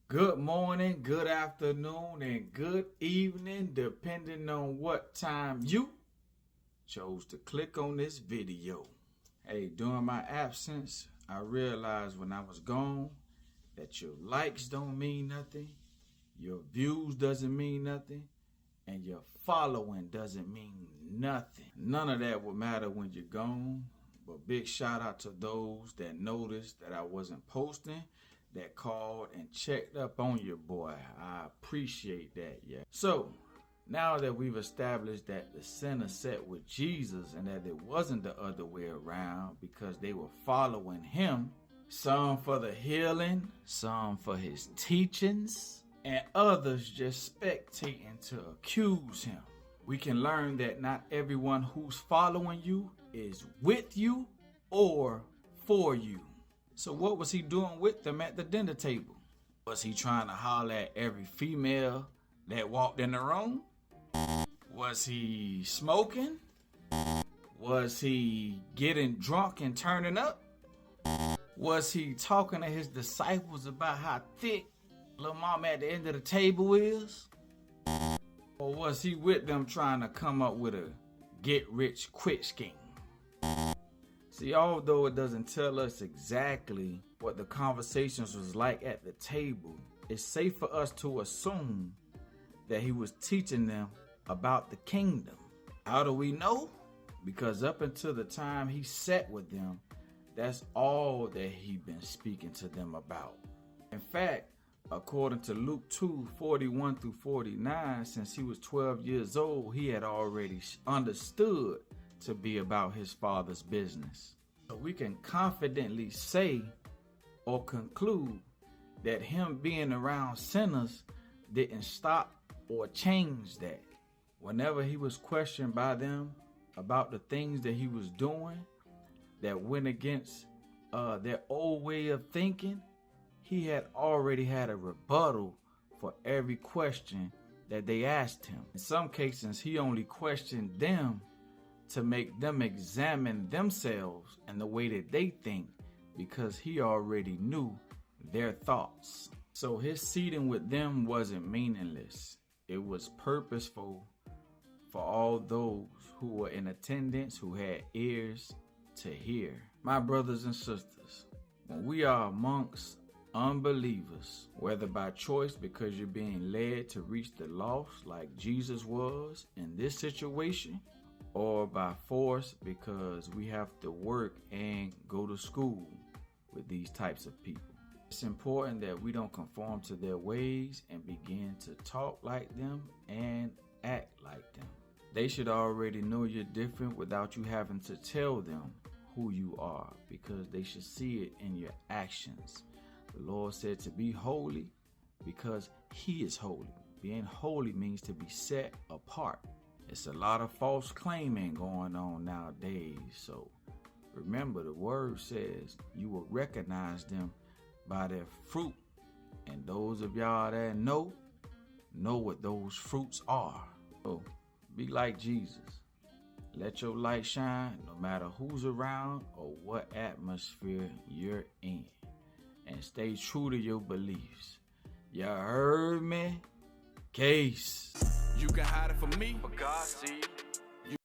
Good morning, good afternoon, and good evening, depending on what time you chose to click on this video. Hey, during my absence, I realized when I was gone that your likes don't mean nothing, your views doesn't mean nothing, and your following doesn't mean nothing. None of that will matter when you're gone, but big shout out to those that noticed that I wasn't posting, that called and checked up on your boy. I appreciate that, yeah. So, now that we've established that the sinner sat with Jesus and that it wasn't the other way around because they were following him, some for the healing, some for his teachings, and others just spectating to accuse him, we can learn that not everyone who's following you is with you or for you. So what was he doing with them at the dinner table? Was he trying to holler at every female that walked in the room? Was he smoking? Was he getting drunk and turning up? Was he talking to his disciples about how thick little mama at the end of the table is? Or was he with them trying to come up with a get-rich-quick scheme? See, although it doesn't tell us exactly what the conversations was like at the table, it's safe for us to assume that he was teaching them about the kingdom. How do we know? Because up until the time he sat with them, that's all that he'd been speaking to them about. In fact, according to Luke 2:41-49, since he was 12 years old, he had already understood to be about his father's business. So we can confidently say or conclude that him being around sinners didn't stop or change that. Whenever he was questioned by them about the things that he was doing that went against their old way of thinking, he had already had a rebuttal for every question that they asked him. In some cases, he only questioned them to make them examine themselves and the way that they think, because he already knew their thoughts. So his seating with them wasn't meaningless. It was purposeful for all those who were in attendance, who had ears to hear. My brothers and sisters, when we are amongst unbelievers, whether by choice because you're being led to reach the lost like Jesus was in this situation, or by force because we have to work and go to school with these types of people, it's important that we don't conform to their ways and begin to talk like them and act like them. They should already know you're different without you having to tell them who you are, because they should see it in your actions. The Lord said to be holy because he is holy. Being holy means to be set apart. It's a lot of false claiming going on nowadays. So remember, the word says you will recognize them by their fruit. And those of y'all that know what those fruits are. So be like Jesus. Let your light shine no matter who's around or what atmosphere you're in. And stay true to your beliefs. You heard me? Quis. You can hide it from me, but God sees.